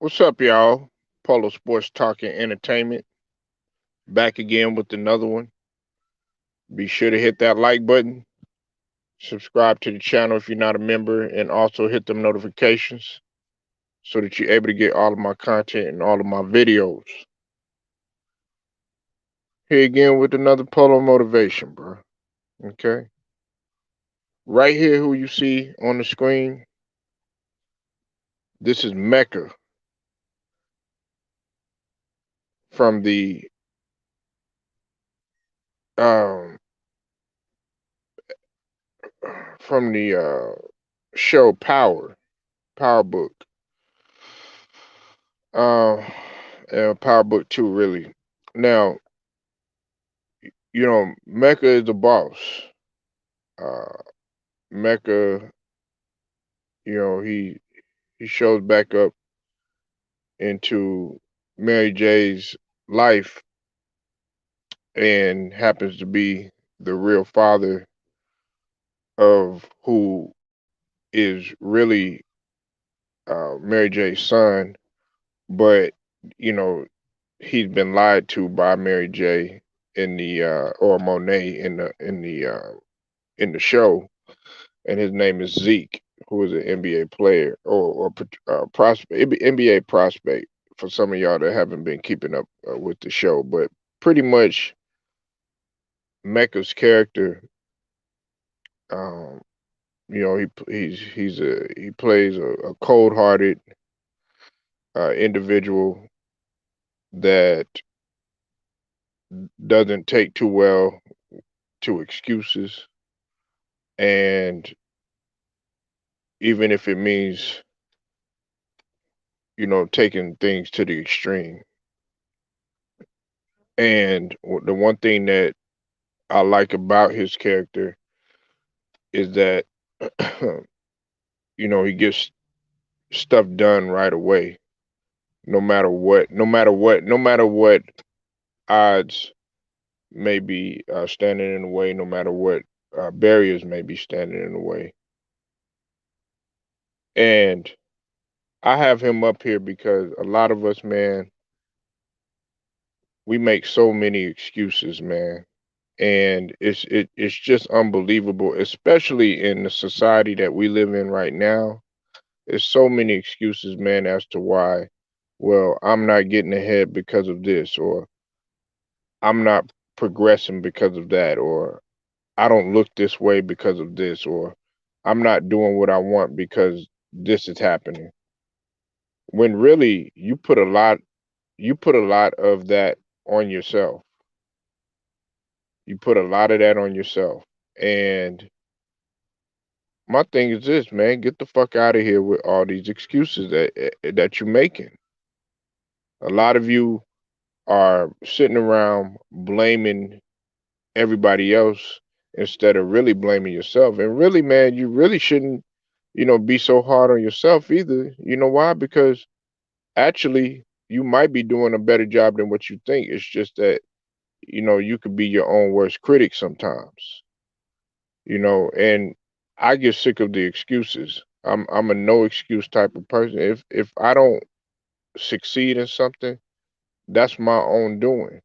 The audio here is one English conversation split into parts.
What's up, y'all? Polo Sports Talking Entertainment. Back again with another one. Be sure to hit that like button, subscribe to the channel if you're not a member, and also hit them notifications so that you're able to get all of my content and all of my videos. Here again with another Polo motivation, bro. Okay. Right here, who you see on the screen, this is Mecca from um the show Power Book. Uh, Power Book 2, really. Now, Mecca is the boss. Uh, Mecca, he shows back up into Mary J's life and happens to be the real father of who is really Mary J's son, but you know he's been lied to by Mary J in the or Monet in the show, and his name is Zeke, who is an NBA player or prospect, NBA prospect. For some of y'all that haven't been keeping up with the show, but pretty much Mecca's character, um, he plays a cold-hearted individual that doesn't take too well to excuses, and even if it means taking things to the extreme. And the one thing that I like about his character is that he gets stuff done right away, no matter what odds may be standing in the way, no matter what barriers may be standing in the way. And I have him up here because a lot of us, man, we make so many excuses, man. And it's just unbelievable, especially in the society that we live in right now. There's so many excuses, man, as to why, well, I'm not getting ahead because of this, or I'm not progressing because of that, or I don't look this way because of this, or I'm not doing what I want because this is happening. When really you put a lot of that on yourself. You put a lot of that on yourself. And my thing is this, man, get the fuck out of here with all these excuses that you're making. A lot of you are sitting around blaming everybody else instead of really blaming yourself. And really, man, you really shouldn't, be so hard on yourself either. You know why? Because actually, you might be doing a better job than what you think. It's just that, you could be your own worst critic sometimes, and I get sick of the excuses. I'm a no excuse type of person. If I don't succeed in something, that's my own doing.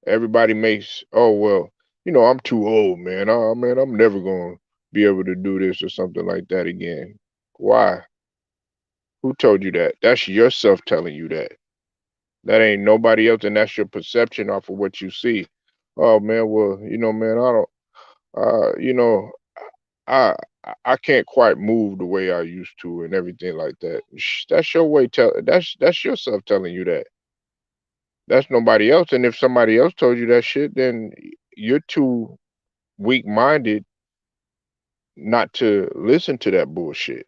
Everybody makes, oh well, I'm too old, man. Oh man, I'm never gonna be able to do this or something like that again. Why? Who told you that? That's yourself telling you that. That ain't nobody else, and that's your perception off of what you see. Oh man, well, man, I don't I I can't quite move the way I used to and everything like that. That's your way that's yourself telling you that. That's nobody else. And if somebody else told you that shit, then you're too weak-minded not to listen to that bullshit.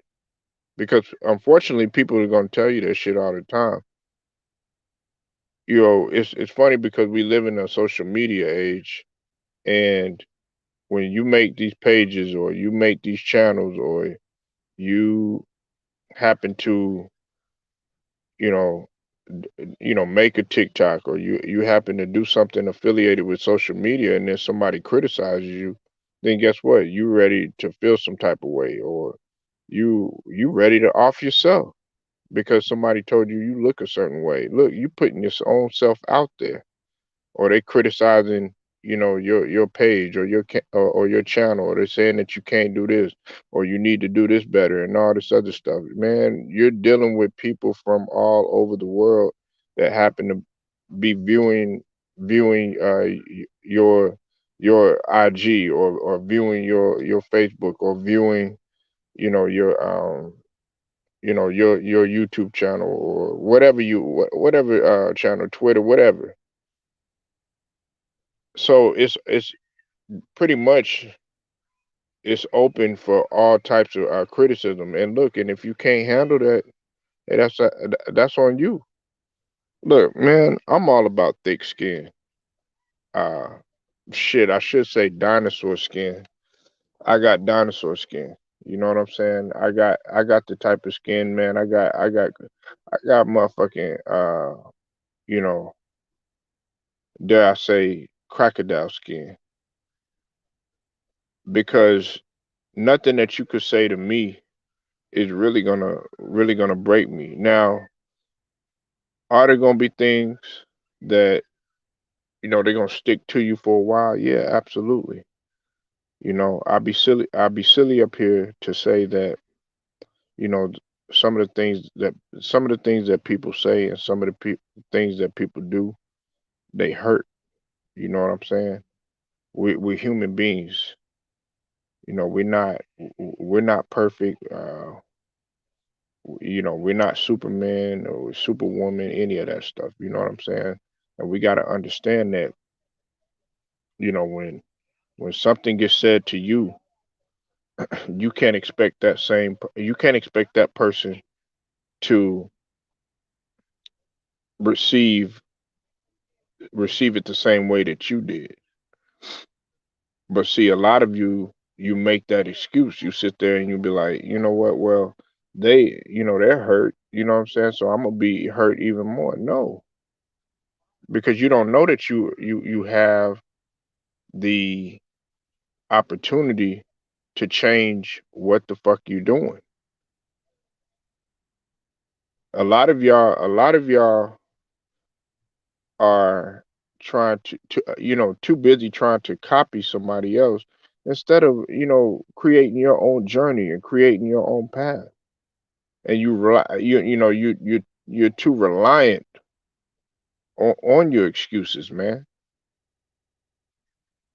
Because unfortunately, people are gonna tell you that shit all the time. It's funny because we live in a social media age, and when you make these pages or you make these channels or you happen to, you know, make a TikTok or you happen to do something affiliated with social media and then somebody criticizes you, then guess what? You ready to feel some type of way or you ready to off yourself because somebody told you you look a certain way. Look, you putting your own self out there, or they criticizing, your page or or your channel, or they're saying that you can't do this or you need to do this better and all this other stuff. Man, you're dealing with people from all over the world that happen to be viewing your IG, or viewing your Facebook, or viewing, your your YouTube channel, or whatever channel, Twitter, whatever. So it's pretty much, it's open for all types of criticism. And look, and if you can't handle that, hey, that's on you. Look, man, I'm all about thick skin. Uh, shit, I should say dinosaur skin. I got dinosaur skin. You know what I'm saying? I got the type of skin, man. I got motherfucking you know, dare I say, crocodile skin, because nothing that you could say to me is really gonna break me. Now, are there gonna be things that, they're gonna stick to you for a while? Yeah, absolutely. I'd be silly up here to say that, you know, some of the things that people say, and some of the things that people do, they hurt. You know what I'm saying? We're human beings. We're not perfect. We're not Superman or Superwoman, any of that stuff. You know what I'm saying? And we got to understand that, when something gets said to you, you can't expect that person to receive receive it the same way that you did. But see, a lot of you make that excuse. You sit there and you be like, you know what? Well, they're hurt. You know what I'm saying? So I'm gonna be hurt even more. No, because you don't know that you have the opportunity to change what the fuck you doing. A lot of y'all are trying too busy trying to copy somebody else, instead of, creating your own journey and creating your own path. And you're too reliant on your excuses, man.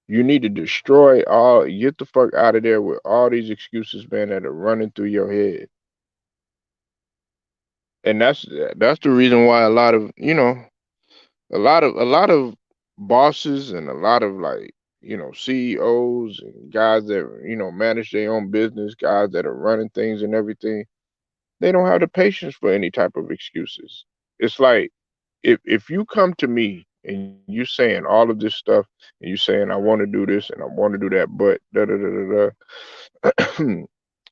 You need to get the fuck out of there with all these excuses, man, that are running through your head. And that's the reason why a lot of bosses, and a lot of, like, CEOs, and guys that, manage their own business, guys that are running things and everything, they don't have the patience for any type of excuses. It's like, if you come to me and you saying all of this stuff, and you saying, I want to do this and I want to do that, but da da da da da,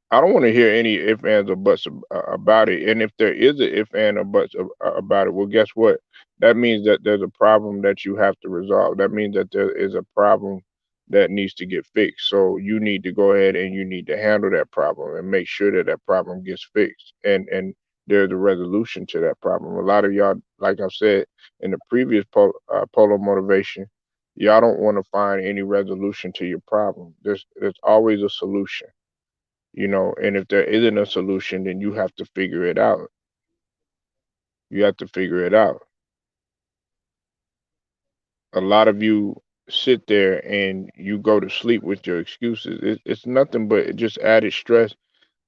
I don't want to hear any if, ands, or buts about it. And if there is a if, and, or buts about it, well, guess what? That means that there's a problem that you have to resolve. That means that there is a problem that needs to get fixed. So you need to go ahead and you need to handle that problem and make sure that that problem gets fixed. And there's a resolution to that problem. A lot of y'all, like I said in the previous polo motivation, y'all don't want to find any resolution to your problem. There's always a solution. And if there isn't a solution, then you have to figure it out. You have to figure it out. A lot of you sit there and you go to sleep with your excuses. It's nothing but just added stress,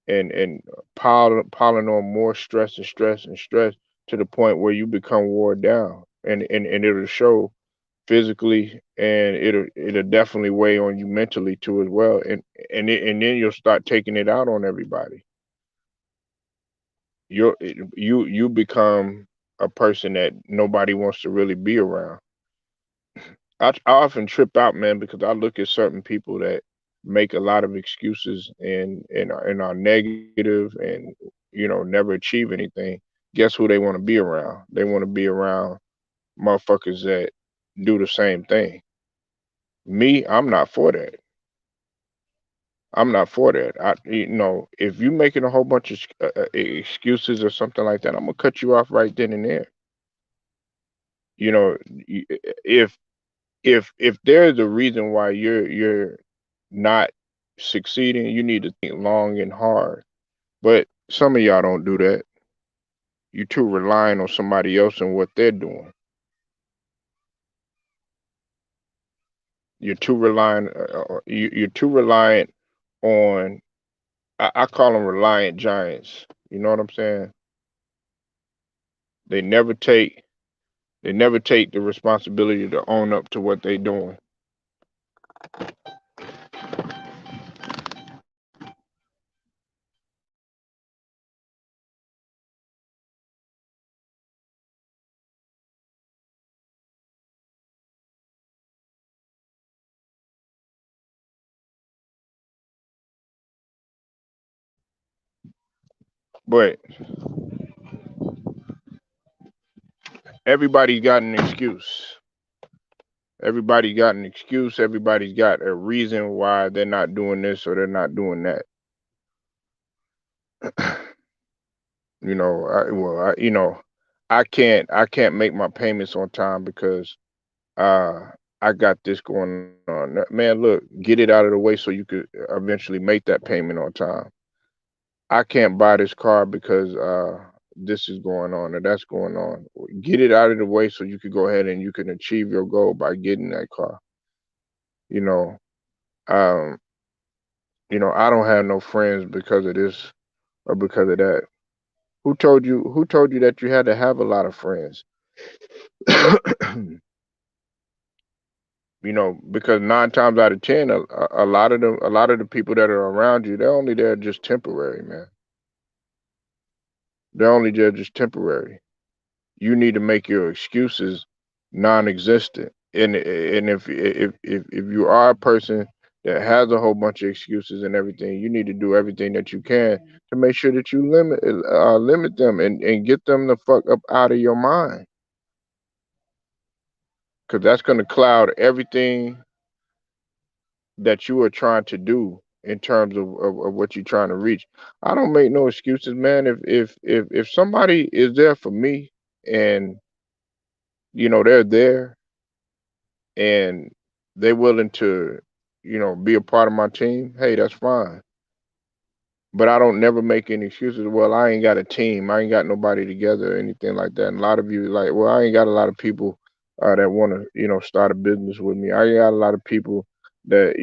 and piling on more stress and stress and stress, to the point where you become wore down, and it'll show physically, and it'll definitely weigh on you mentally too as well, and then you'll start taking it out on everybody. You become a person that nobody wants to really be around. I often trip out, man, because I look at certain people that make a lot of excuses, and are negative, and never achieve anything. Guess who they want to be around? They want to be around motherfuckers that do the same thing. Me, I'm not for that. I'm not for that. If you making a whole bunch of excuses or something like that, I'm gonna cut you off right then and there. You know, if if there's a reason why you're not succeeding, you need to think long and hard. But some of y'all don't do that. You're too relying on somebody else and what they're doing. You're too reliant. You're too reliant on. I call them reliant giants. You know what I'm saying? They never take. They never take the responsibility to own up to what they're doing. But everybody's got an excuse. Everybody got an excuse. Everybody's got a reason why they're not doing this or they're not doing that. I can't make my payments on time because uh I got this going on. Man, look, get it out of the way so you could eventually make that payment on time. I can't buy this car because this is going on or that's going on. Get it out of the way so you could go ahead and you can achieve your goal by getting that car. You know, um, I don't have no friends because of this or because of that. Who told you that you had to have a lot of friends? Because nine times out of ten, a lot of the people that are around you, they're only there just temporary, man. They're only there just temporary. You need to make your excuses non-existent. And if you are a person that has a whole bunch of excuses and everything, you need to do everything that you can to make sure that you limit them and get them the fuck up out of your mind, because that's going to cloud everything that you are trying to do in terms of what you're trying to reach. I don't make no excuses, man. If somebody is there for me and they're there and they're willing to, be a part of my team, hey, that's fine. But I don't never make any excuses. Well, I ain't got a team. I ain't got nobody together or anything like that. And a lot of you like, well, I ain't got a lot of people that want to, start a business with me. I ain't got a lot of people that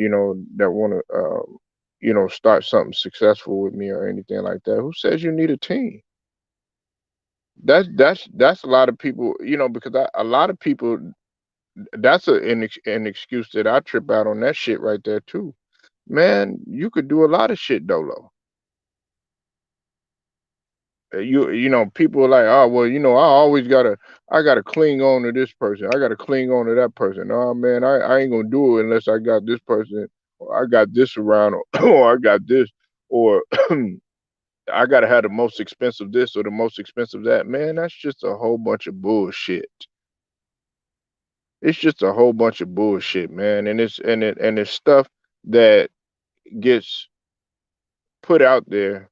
want to, start something successful with me or anything like that. Who says you need a team? That's a lot of people, because a lot of people. That's an excuse that I trip out on that shit right there too. Man, you could do a lot of shit dolo. People are like, oh well, I gotta cling on to this person. I gotta cling on to that person. Oh man, I ain't gonna do it unless I got this person, or I got this around, or, or I got this, or I gotta have the most expensive this or the most expensive that. Man, that's just a whole bunch of bullshit. It's just a whole bunch of bullshit, man. And it's stuff that gets put out there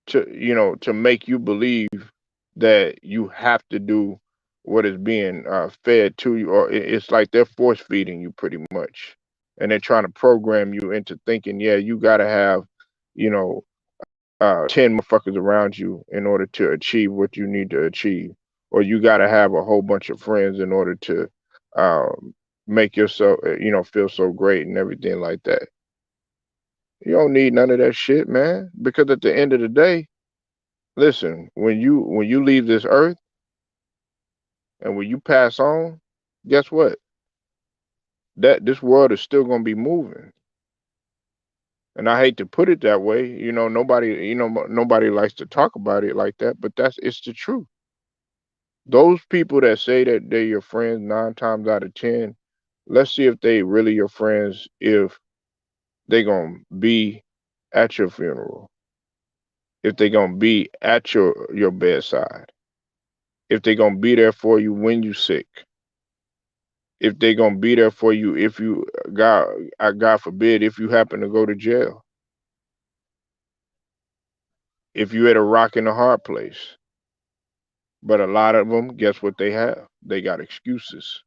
to make you believe that you have to do what is being fed to you, or it's like they're force feeding you pretty much, and they're trying to program you into thinking, yeah, you got to have, you know 10 motherfuckers around you in order to achieve what you need to achieve, or you got to have a whole bunch of friends in order to make yourself feel so great and everything like that. You don't need none of that shit, man, because at the end of the day, listen, when you leave this earth and when you pass on, guess what? That this world is still gonna be moving. And I hate to put it that way, nobody likes to talk about it like that, but it's the truth. Those people that say that they're your friends 9 times out of 10, let's see if they really your friends if they gonna be at your funeral, if they gonna be at your bedside, if they gonna be there for you when you sick. if they gonna be there for you if you God forbid if you happen to go to jail, if you at a rock and a hard place. But a lot of them, guess what they have? They got excuses.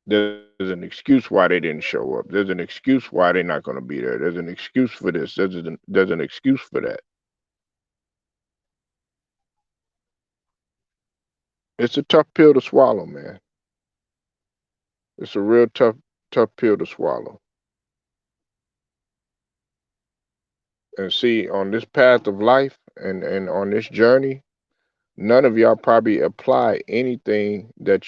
There's an excuse why they didn't show up. There's an excuse why they're not going to be there. There's an excuse for this. There's an excuse for that. It's a tough pill to swallow, man. It's a real tough pill to swallow. And see, on this path of life and on this journey, none of y'all probably apply anything that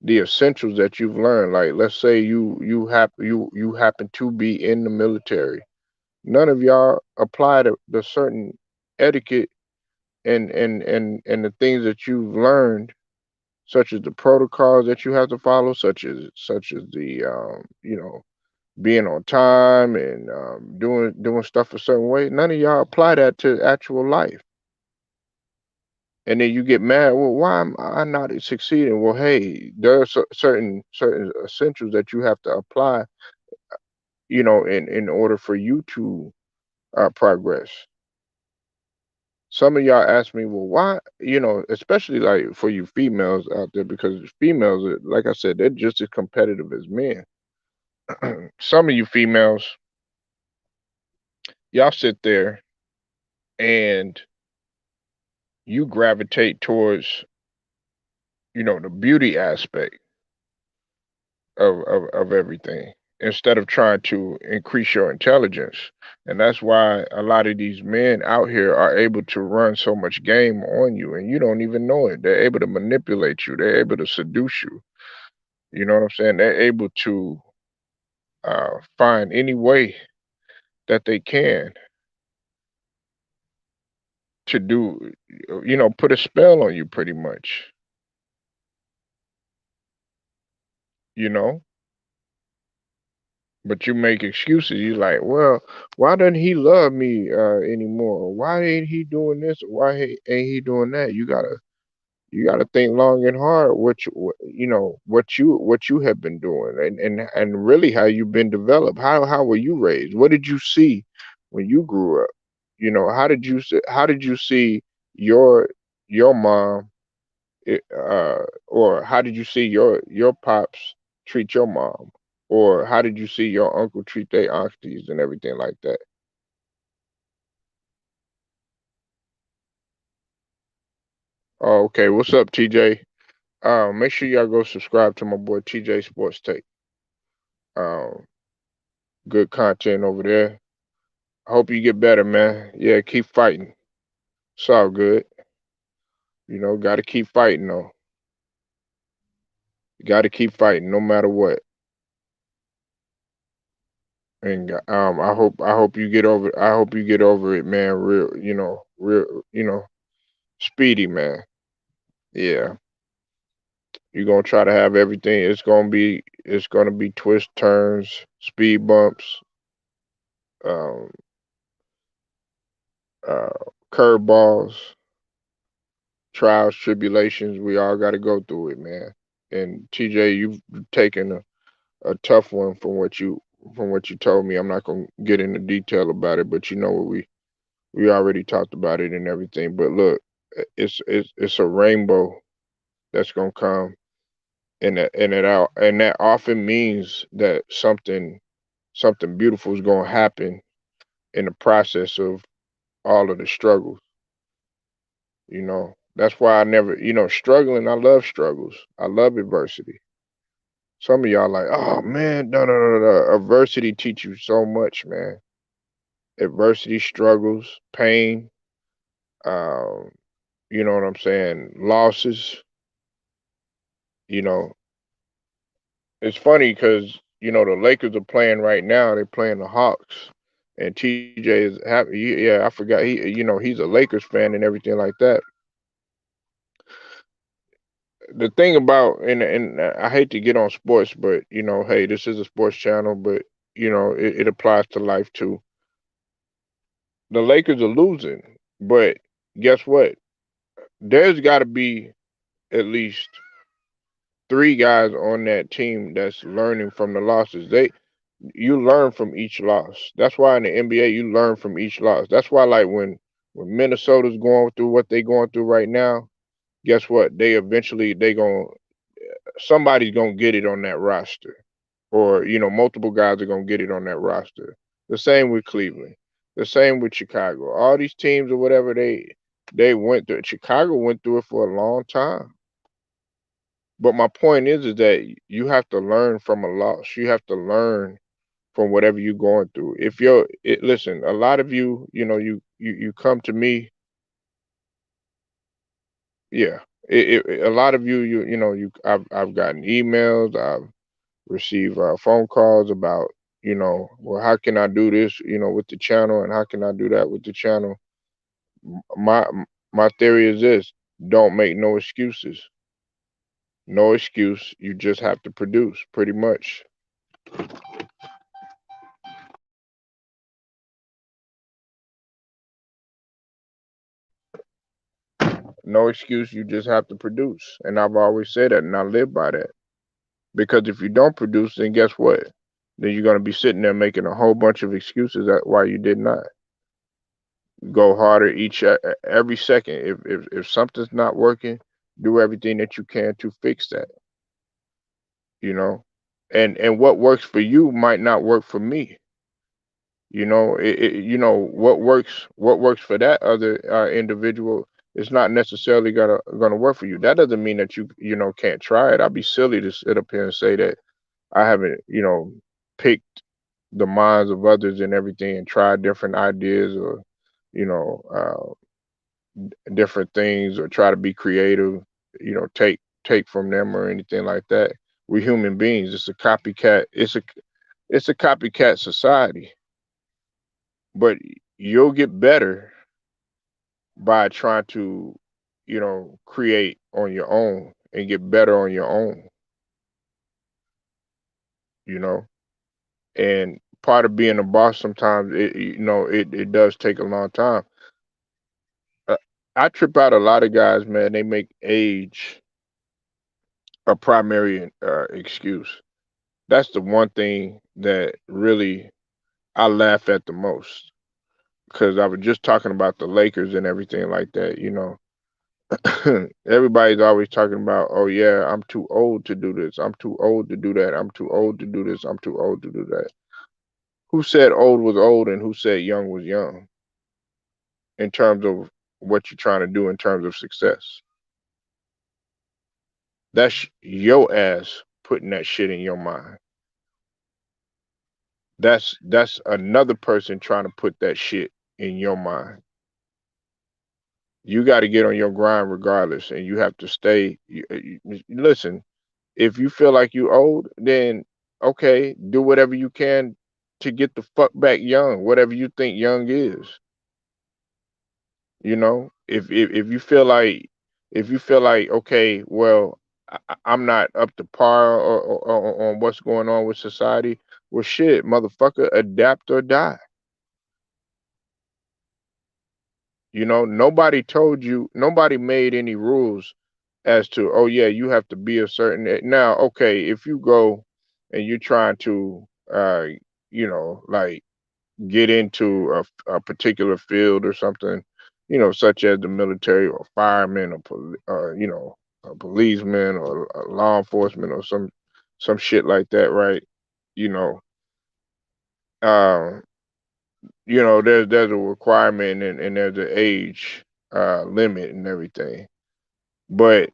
the essentials that you've learned. Like, let's say you happen to be in the military. None of y'all apply the certain etiquette and the things that you've learned, such as the protocols that you have to follow, such as the being on time and doing stuff a certain way. None of y'all apply that to actual life. And then you get mad. Well, why am I not succeeding? Well, hey, there are certain essentials that you have to apply, in order for you to progress. Some of y'all ask me, well, why? Especially like for you females out there, because females, like I said, they're just as competitive as men. Some of you females, y'all sit there and you gravitate towards, the beauty aspect of everything instead of trying to increase your intelligence. And that's why a lot of these men out here are able to run so much game on you and you don't even know it. They're able to manipulate you, they're able to seduce you. You know what I'm saying? They're able to find any way that they can to do, put a spell on you pretty much, you know? But you make excuses. You like, well, why doesn't he love me anymore? Why ain't he doing this? Why ain't he doing that? You gotta think long and hard what you have been doing and really how you've been developed. How were you raised? What did you see when you grew up? How did you see your mom, or how did you see your pops treat your mom, or how did you see your uncle treat their aunties and everything like that? Oh, okay. What's up, TJ? Make sure y'all go subscribe to my boy TJ Sports Take. Um, Good content over there. I hope you get better, man. Yeah, keep fighting. It's all good. Got to keep fighting though. You got to keep fighting no matter what. And I hope you get over. I hope you get over it, man. Real, speedy, man. Yeah, you're gonna try to have everything. It's gonna be twists, turns, speed bumps, um, uh, curveballs, trials, tribulations. We all got to go through it, man. And TJ, you've taken a tough one from what you told me. I'm not gonna get into detail about it, but you know what we already talked about it and everything. But look, it's a rainbow that's gonna come, and that often means that something beautiful is gonna happen in the process of all of the struggles. That's why I never, struggling. I love struggles. I love adversity. Some of y'all like, oh man, no, no, no, no. Adversity teach you so much, man. Adversity, struggles, pain. Um, you know what I'm saying? Losses. You know, it's funny because the Lakers are playing right now. They're playing the Hawks, and TJ is happy. Yeah, I forgot. He's a Lakers fan and everything like that. The thing about and I hate to get on sports, but hey, this is a sports channel, but it applies to life too. The Lakers are losing, but guess what? There's got to be at least three guys on that team that's learning from the losses. You learn from each loss. That's why in the NBA you learn from each loss. That's why like when Minnesota's going through what they going through right now, guess what? They eventually they going somebody's gonna get it on that roster, or multiple guys are gonna get it on that roster. The same with Cleveland, the same with Chicago. All these teams or whatever they went through. Chicago went through it for a long time. But my point is that you have to learn from a loss. You have to learn from whatever you're going through. If listen, a lot of you, you come to me, yeah. A lot of you, I've gotten emails, I've received phone calls about, well, how can I do this, with the channel, and how can I do that with the channel? My my theory is this: don't make no excuses. No excuse. You just have to produce, pretty much. No excuse. You just have to produce. And I've always said that, and I live by that. Because if you don't produce, then guess what? Then you're going to be sitting there making a whole bunch of excuses why you did not go harder every second. If something's not working, do everything that you can to fix that. You know, and what works for you might not work for me. What works for that other individual is not necessarily gonna work for you. That doesn't mean that you can't try it. I'd be silly to sit up here and say that I haven't picked the minds of others and everything and tried different ideas, or you know different things, or try to be creative, take from them or anything like that. We're human beings. It's a copycat society. But you'll get better by trying to, create on your own and get better on your own, you know. And part of being a boss sometimes it does take a long time. Uh, I trip out a lot of guys, man. They make age a primary excuse. That's the one thing that really I laugh at the most, because I was just talking about the Lakers and everything like that. Everybody's always talking about, oh yeah, I'm too old to do this. I'm too old to do that. I'm too old to do this. I'm too old to do that. Who said old was old and who said young was young in terms of what you're trying to do in terms of success? That's your ass putting that shit in your mind. That's another person trying to put that shit in your mind. You got to get on your grind regardless, and you have to stay. Listen, if you feel like you old, then okay, do whatever you can to get the fuck back young, whatever you think young is. If you feel like okay, well, I'm not up to par on what's going on with society. Well, shit, motherfucker, adapt or die. Nobody made any rules as to, oh yeah, you have to be a certain now. Okay, if you go and you're trying to like get into a particular field or something, such as the military or fireman or a policeman or a law enforcement or some shit like that, right? you know um there's a requirement, and there's an age limit and everything. But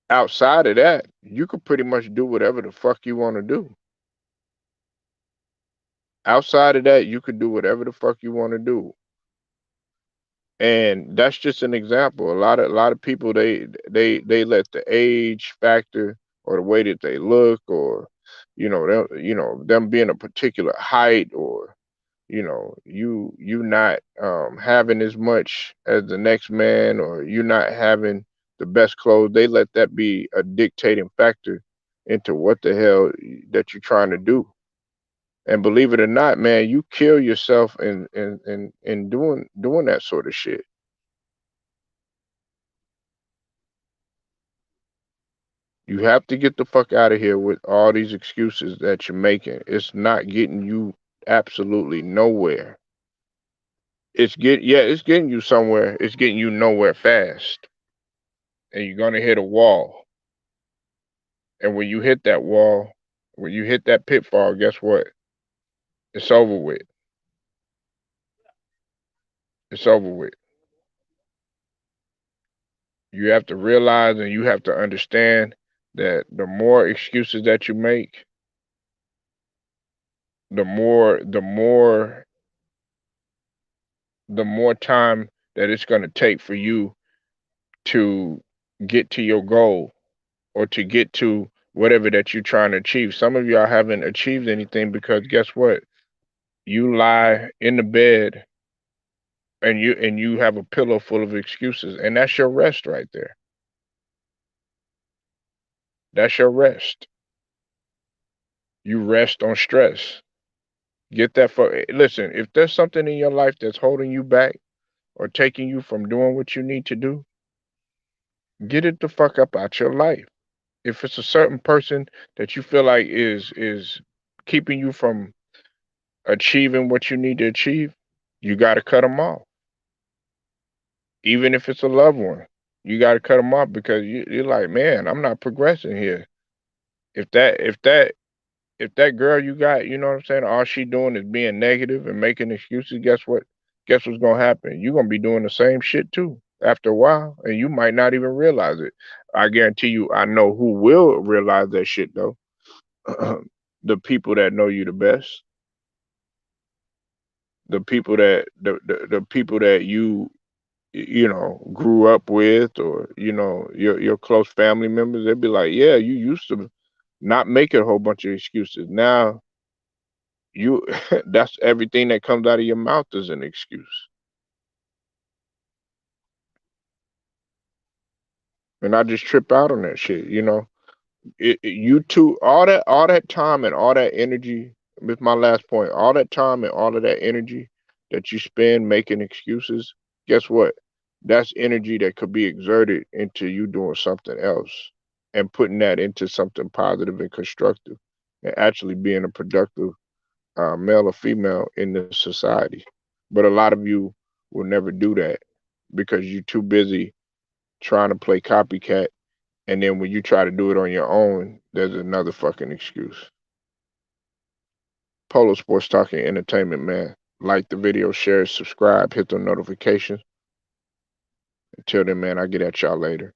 outside of that, you could pretty much do whatever the fuck you want to do. Outside of that, you could do whatever the fuck you want to do. And that's just an example. A lot of people, they let the age factor, or the way that they look, or them being a particular height, or you not having as much as the next man, or you not having the best clothes. They let that be a dictating factor into what the hell that you're trying to do. And believe it or not, man, you kill yourself in doing that sort of shit. You have to get the fuck out of here with all these excuses that you're making. It's not getting you absolutely nowhere. It's getting you somewhere. It's getting you nowhere fast. And you're gonna hit a wall. And when you hit that wall, when you hit that pitfall, guess what? It's over with. It's over with. You have to realize and you have to understand that the more excuses that you make, the more time that it's going to take for you to get to your goal or to get to whatever that you're trying to achieve. Some of y'all haven't achieved anything because guess what? You lie in the bed and you have a pillow full of excuses, and that's your rest right there. That's your rest. You rest on stress. Get that for listen, if there's something in your life that's holding you back or taking you from doing what you need to do, get it the fuck up out your life. If it's a certain person that you feel like is keeping you from achieving what you need to achieve, you got to cut them off. Even if it's a loved one, you got to cut them off because you're like, man, I'm not progressing here. If that if that if that girl you got, you know what I'm saying, all she doing is being negative and making excuses, guess what? Guess what's gonna happen? You're gonna be doing the same shit too after a while, and you might not even realize it. I guarantee you, I know who will realize that shit though. The people that know you the best, the people that you know grew up with, or you know your close family members. They'd be like, yeah, you used to not make a whole bunch of excuses. Now you that's everything that comes out of your mouth is an excuse. And I just trip out on that shit, you know. You two, all that time and all that energy, with my last point, all that time and all of that energy that you spend making excuses, guess what? That's energy that could be exerted into you doing something else and putting that into something positive and constructive and actually being a productive male or female in this society. But a lot of you will never do that because you're too busy trying to play copycat. And then when you try to do it on your own, there's another fucking excuse. Polo Sports Talking Entertainment, man. Like the video, share, subscribe, hit the notifications. Until then, man, I'll get at y'all later.